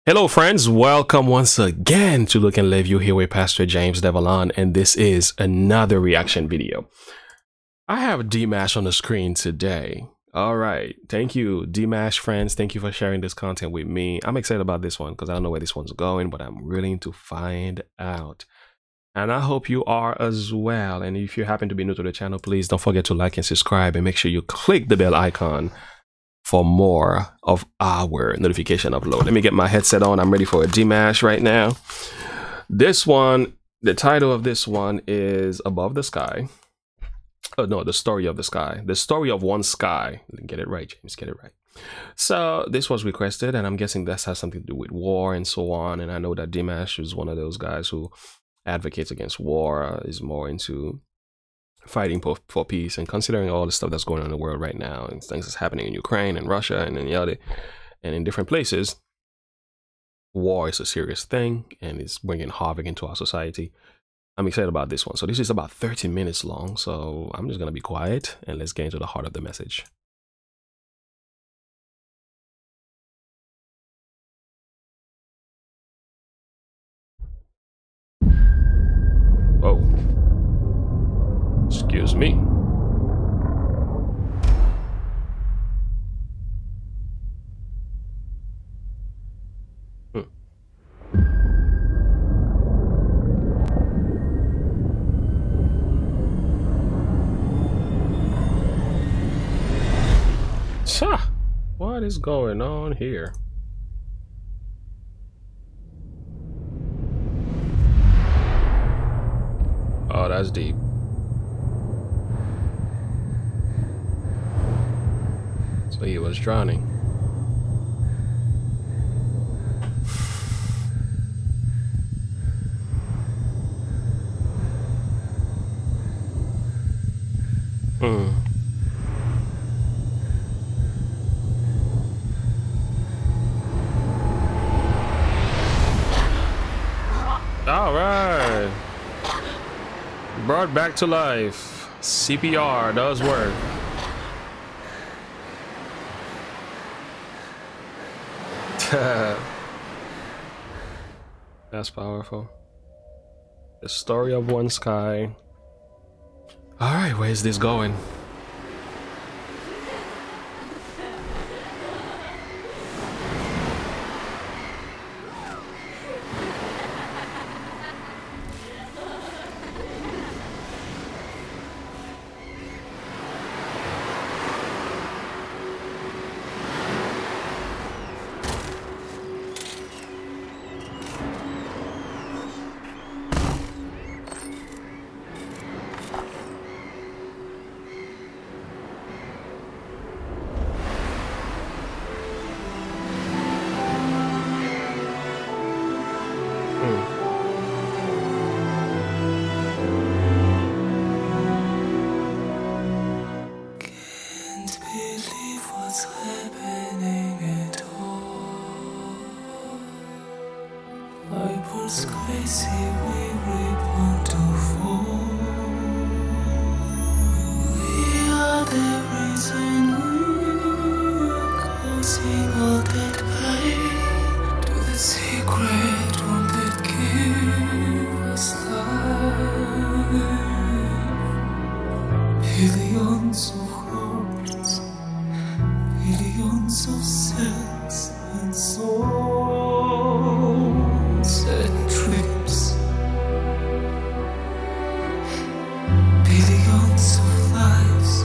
Hello friends, welcome once again to Look and Live. You here with Pastor James Devallon, and this is another reaction video. I have Dimash on the screen today. All right, thank you Dimash friends, thank you for sharing this content with me. I'm excited about this one because I don't know where this one's going, but I'm willing to find out. And I hope you are as well. And if you happen to be new to the channel, please don't forget to like and subscribe, and make sure you click the bell icon for more of our notification upload. Let me get my headset on. I'm ready for a Dimash right now. This one, the title of this one is Above the Sky. Oh no, The Story of the Sky. The Story of One Sky. Get it right, James, get it right. So this was requested, and I'm guessing this has something to do with war and so on. And I know that Dimash is one of those guys who advocates against war, is more into fighting for peace, and considering all the stuff that's going on in the world right now and things that's happening in Ukraine and Russia and in other and in different places, war is a serious thing and it's bringing havoc into our society. I'm excited about this one. So this is about 30 minutes long, so I'm just gonna be quiet and let's get into the heart of the message. Oh, excuse me. What is going on here? Oh, that's deep. So he was drowning. All right. Brought back to life. CPR does work. That's powerful. The Story of One Sky. All right, where's this going? Billions of hearts, billions of sins and souls and dreams, billions of lives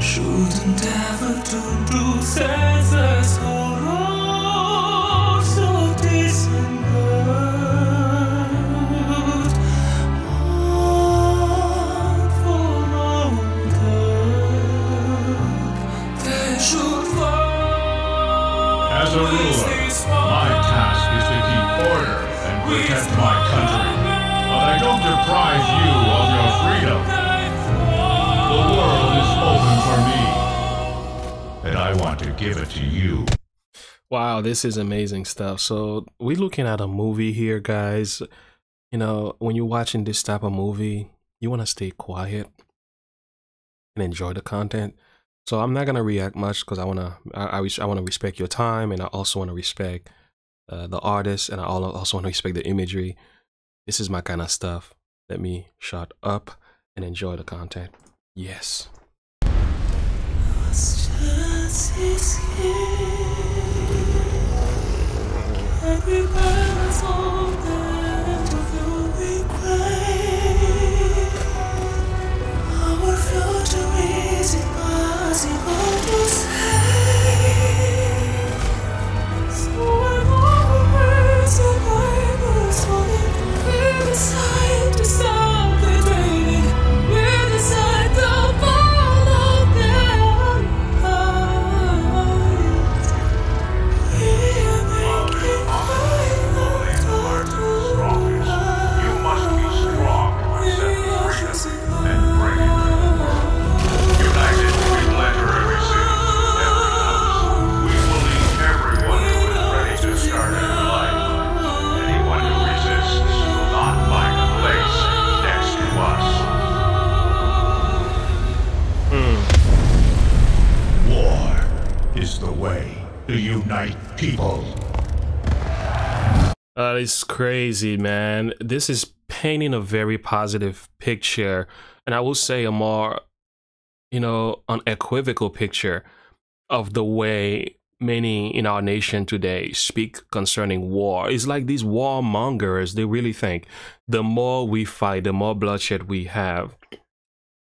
shouldn't ever turn to senseless horror, so decent. As a ruler, my task is to keep order and protect my country. But I don't deprive you of your freedom. The world is open for me, and I want to give it to you. Wow, this is amazing stuff. So we're looking at a movie here, guys. You know, when you're watching this type of movie, you want to stay quiet and enjoy the content. So I'm not gonna react much because I wanna respect your time, and I also wanna respect the artist, and I also want to respect the imagery. This is my kind of stuff. Let me shut up and enjoy the content. Yes. Our future is impossible to say. So I'm always survivors falling. We decide to stop the draining. We decide to follow their eyes. We are making violence for tonight. You must be strong to accept freedom and bring it to the world. United, we will enter every city, every house. We will lead everyone who is ready to start a new life. Anyone who resists will not find a place next to us. War is the way to unite people. It's crazy, man. This is painting a very positive picture, and I will say a more, unequivocal picture of the way many in our nation today speak concerning war. It's like these warmongers, they really think the more we fight, the more bloodshed we have,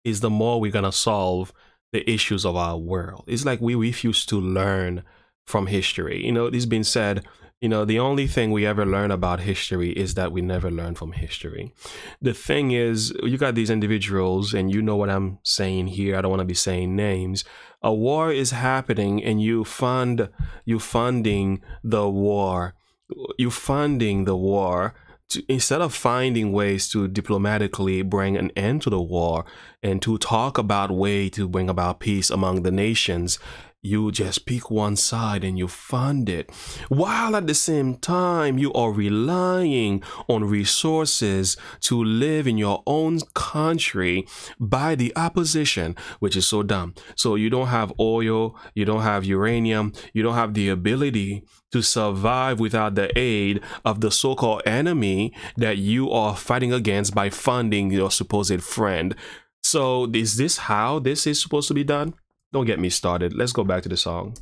is the more we're gonna solve the issues of our world. It's like we refuse to learn from history. This being said, the only thing we ever learn about history is that we never learn from history. The thing is, you got these individuals, and you know what I'm saying here. I don't want to be saying names. A war is happening, and you funding the war. You funding the war. Instead of finding ways to diplomatically bring an end to the war and to talk about way to bring about peace among the nations, you just pick one side and you fund it, while at the same time you are relying on resources to live in your own country by the opposition, which is so dumb. So you don't have oil, you don't have uranium, you don't have the ability to survive without the aid of the so-called enemy that you are fighting against by funding your supposed friend. So is this how this is supposed to be done? Don't get me started. Let's go back to the song.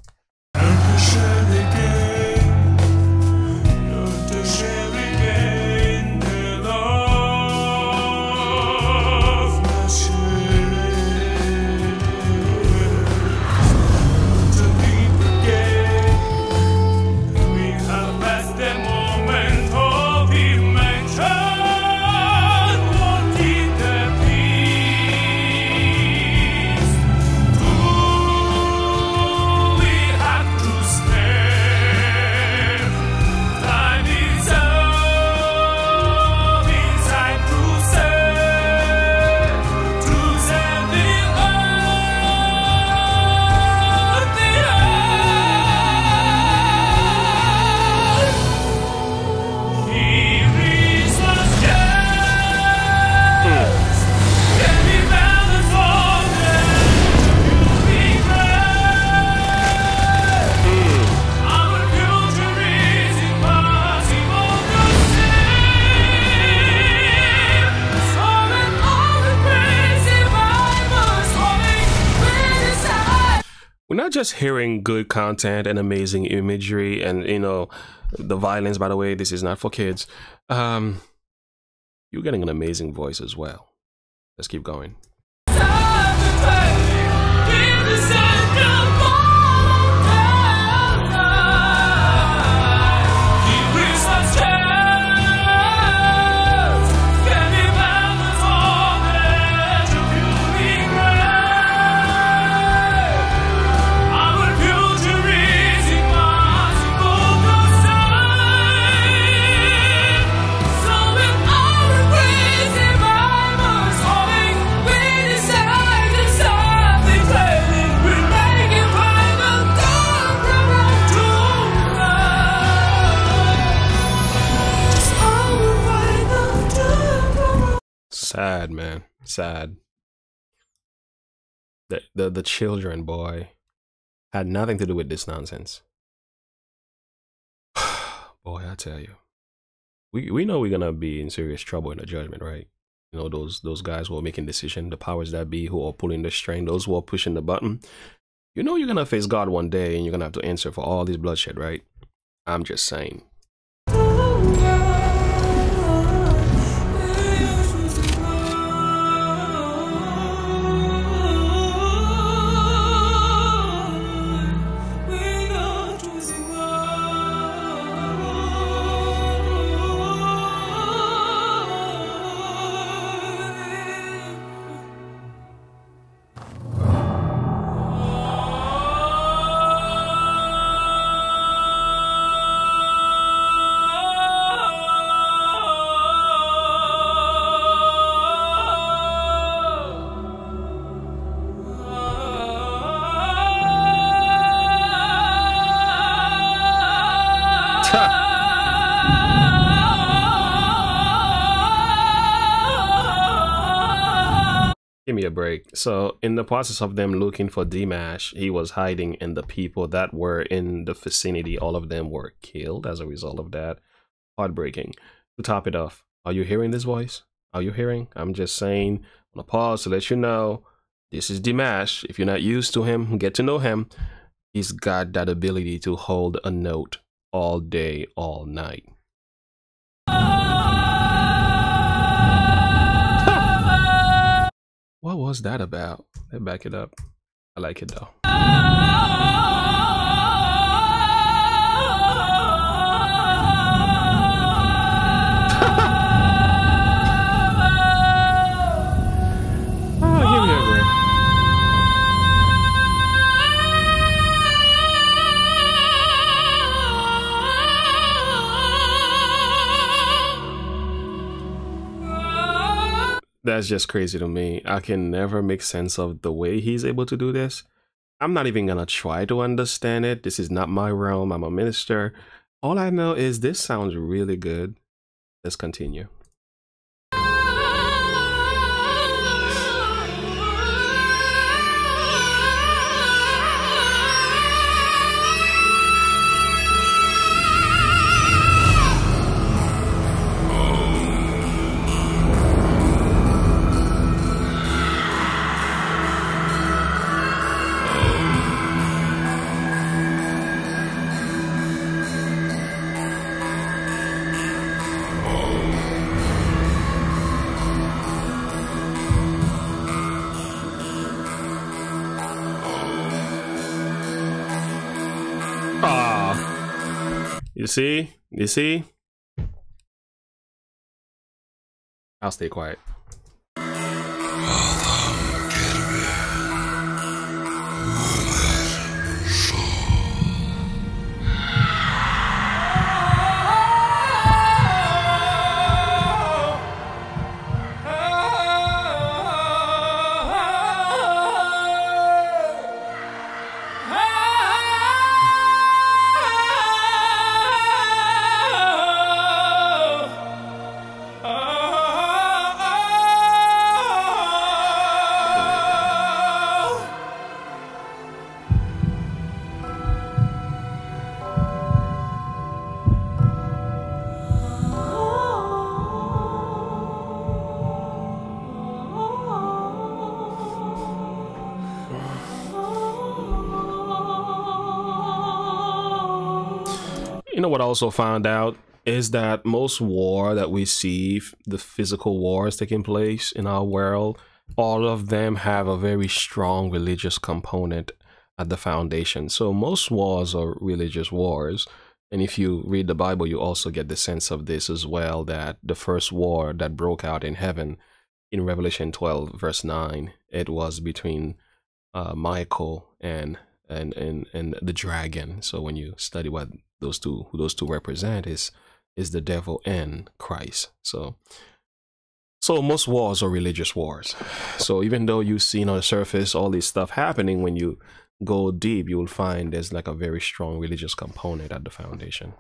We're not just hearing good content and amazing imagery and, the violence, by the way, this is not for kids. You're getting an amazing voice as well. Let's keep going. Sad, man. Sad. The children, boy, had nothing to do with this nonsense. Boy, I tell you, we know we're gonna be in serious trouble in the judgment, right? You know, those guys who are making decisions, the powers that be who are pulling the string, those who are pushing the button. You know you're gonna face God one day and you're gonna have to answer for all this bloodshed, right? I'm just saying. Give me a break. So in the process of them looking for Dimash, he was hiding, and the people that were in the vicinity, all of them were killed as a result of that. Heartbreaking. To top it off, are you hearing this voice? Are you hearing? I'm just saying, I'm gonna pause to let you know, this is Dimash. If you're not used to him, get to know him. He's got that ability to hold a note all day, all night. What was that about? Let's back it up. I like it though. Oh, give me a break. That's just crazy to me. I can never make sense of the way he's able to do this. I'm not even gonna try to understand it. This is not my realm. I'm a minister. All I know is this sounds really good. Let's continue. You see? You see? I'll stay quiet. You know what I also found out is that most war that we see, the physical wars taking place in our world, all of them have a very strong religious component at the foundation. So most wars are religious wars. And if you read the Bible, you also get the sense of this as well, that the first war that broke out in heaven in Revelation 12, verse 9, it was between Michael and the dragon. So when you study what those two represent, is the devil and Christ. So most wars are religious wars. So even though you see on the surface all this stuff happening, when you go deep, you will find there's like a very strong religious component at the foundation.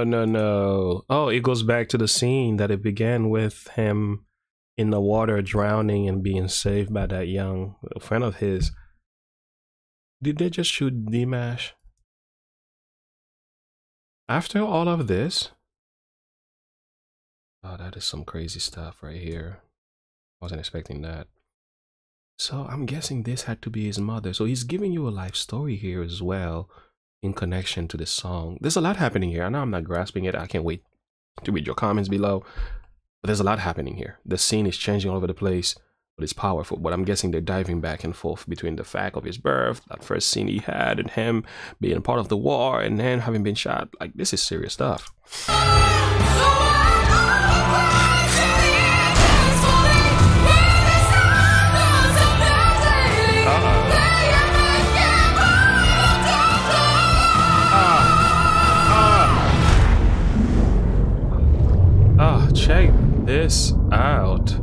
no. Oh, it goes back to the scene that it began with him in the water drowning and being saved by that young friend of his. Did they just shoot Dimash? After all of this? Oh, that is some crazy stuff right here. Wasn't expecting that. So I'm guessing this had to be his mother. So he's giving you a life story here as well in connection to the song. There's a lot happening here. I know I'm not grasping it. I can't wait to read your comments below. But there's a lot happening here. The scene is changing all over the place, but it's powerful. But I'm guessing they're diving back and forth between the fact of his birth, that first scene he had, and him being part of the war, and then having been shot. Like, this is serious stuff. Check this out.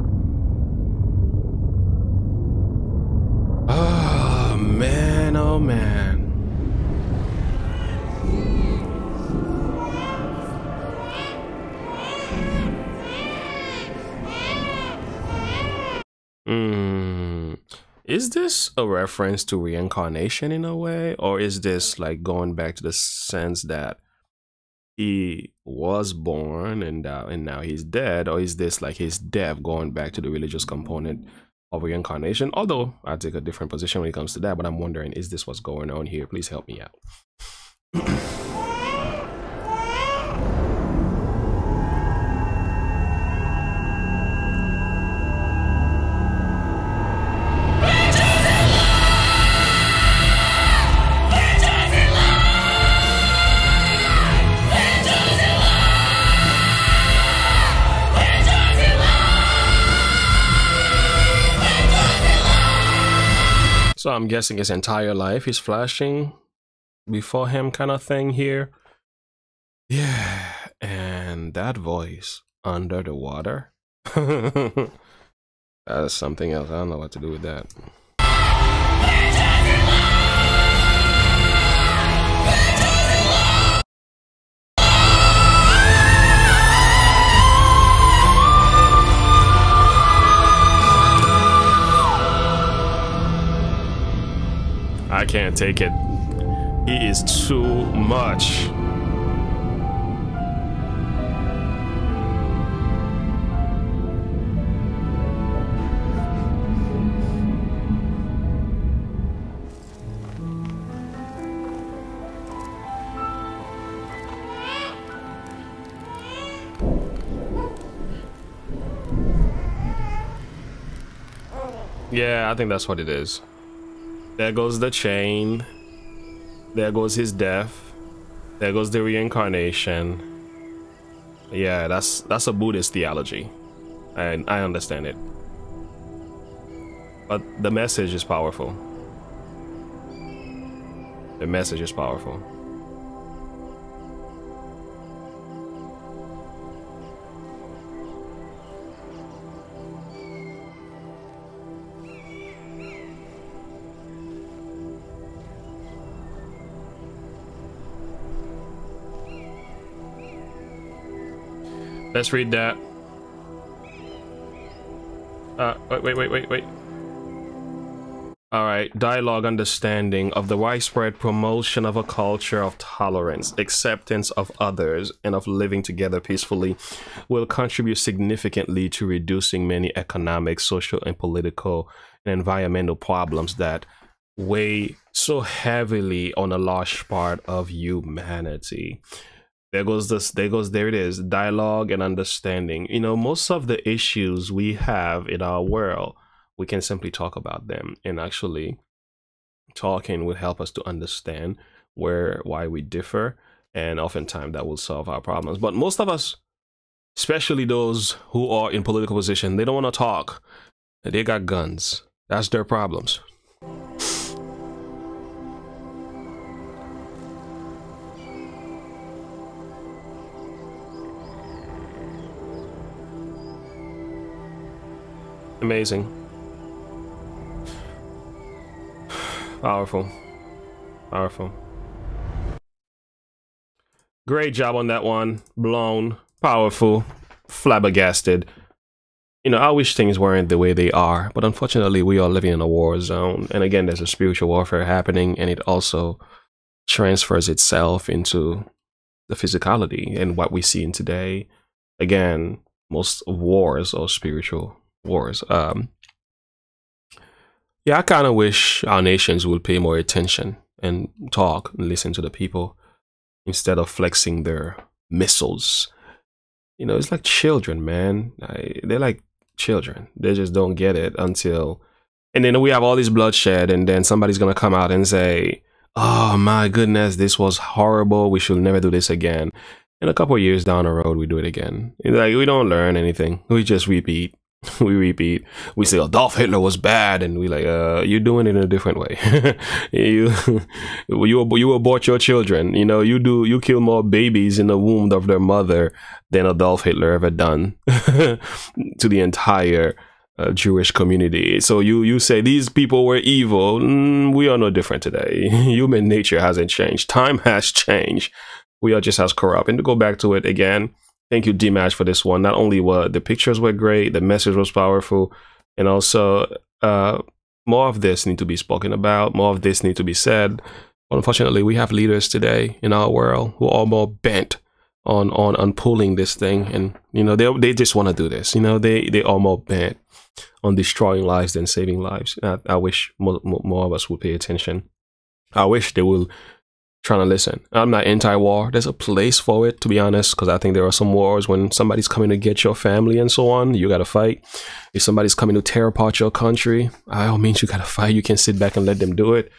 Oh man, oh man. Is this a reference to reincarnation in a way? Or is this like going back to the sense that he was born and now he's dead? Or is this like his death going back to the religious component of reincarnation? Although I take a different position when it comes to that, but I'm wondering, is this what's going on here? Please help me out. So I'm guessing his entire life is flashing before him kind of thing here. Yeah, and that voice under the water. That is something else. I don't know what to do with that. I can't take it. He is too much. Yeah, I think that's what it is. There goes the chain. There goes his death. There goes the reincarnation. Yeah, that's a Buddhist theology, and I understand it. But the message is powerful. The message is powerful. Let's read that. Wait. All right. Dialogue, understanding of the widespread promotion of a culture of tolerance, acceptance of others, and of living together peacefully will contribute significantly to reducing many economic, social, and political and environmental problems that weigh so heavily on a large part of humanity. There it is. Dialogue and understanding. You know, most of the issues we have in our world, we can simply talk about them, and actually talking will help us to understand why we differ, and oftentimes that will solve our problems. But most of us, especially those who are in political position, they don't want to talk. They got guns. That's their problems. Amazing. Powerful. Powerful. Great job on that one. Blown, powerful, flabbergasted. You know, I wish things weren't the way they are, but unfortunately, we are living in a war zone. And again, there's a spiritual warfare happening, and it also transfers itself into the physicality and what we see in today. Again, most wars are spiritual wars. Yeah, I kind of wish our nations would pay more attention and talk and listen to the people instead of flexing their missiles. You know, it's like children, man. They're like children. They just don't get it until, and then we have all this bloodshed, and then somebody's gonna come out and say, oh my goodness, this was horrible, we should never do this again. And a couple of years down the road, we do it again. It's like, we don't learn anything, we just repeat. We repeat. We say, Adolf Hitler was bad, and we like, you're doing it in a different way. you abort your children. You know, you kill more babies in the womb of their mother than Adolf Hitler ever done to the entire Jewish community. So you say these people were evil. We are no different today. Human nature hasn't changed. Time has changed. We are just as corrupt. And to go back to it again, thank you, Dimash, for this one. Not only were the pictures were great, the message was powerful, and also more of this need to be spoken about, more of this need to be said. But unfortunately, we have leaders today in our world who are more bent on pulling this thing, and you know they just want to do this. You know, they are more bent on destroying lives than saving lives. I wish more of us would pay attention. I wish they will trying to listen. I'm not anti-war. There's a place for it, to be honest, because I think there are some wars when somebody's coming to get your family and so on, you gotta fight. If somebody's coming to tear apart your country, by all means, you gotta fight. You can sit back and let them do it.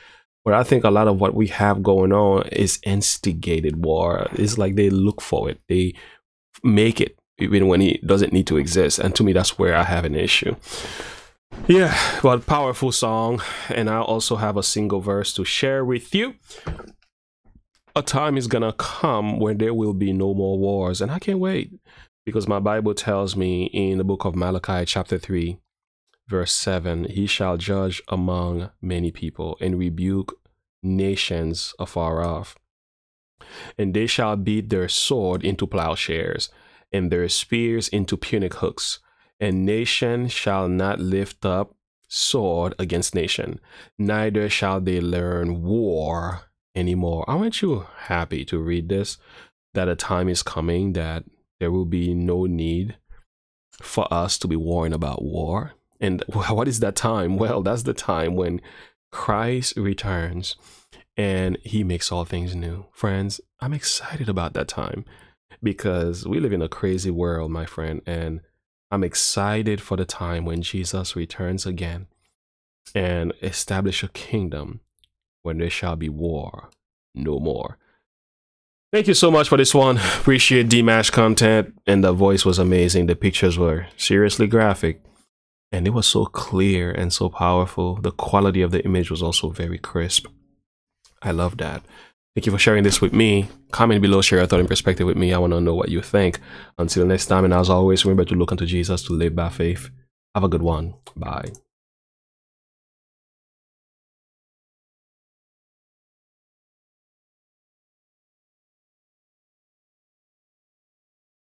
But I think a lot of what we have going on is instigated war. It's like they look for it. They make it even when it doesn't need to exist. And to me, that's where I have an issue. Yeah, well, powerful song. And I also have a single verse to share with you. A time is gonna come when there will be no more wars, and I can't wait, because my Bible tells me in the book of Malachi chapter 3 verse 7, he shall judge among many people and rebuke nations afar off, and they shall beat their sword into plowshares and their spears into pruning hooks, and nation shall not lift up sword against nation, neither shall they learn war anymore. Aren't you happy to read this, that a time is coming that there will be no need for us to be worrying about war? And what is that time? Well, that's the time when Christ returns and he makes all things new. Friends, I'm excited about that time, because we live in a crazy world, my friend, and I'm excited for the time when Jesus returns again and establish a kingdom when there shall be war no more. Thank you so much for this one. Appreciate Dimash content, and the voice was amazing. The pictures were seriously graphic, and it was so clear and so powerful. The quality of the image was also very crisp. I love that. Thank you for sharing this with me. Comment below, share your thought and perspective with me. I want to know what you think. Until next time, and as always, remember to look unto Jesus, to live by faith. Have a good one. Bye.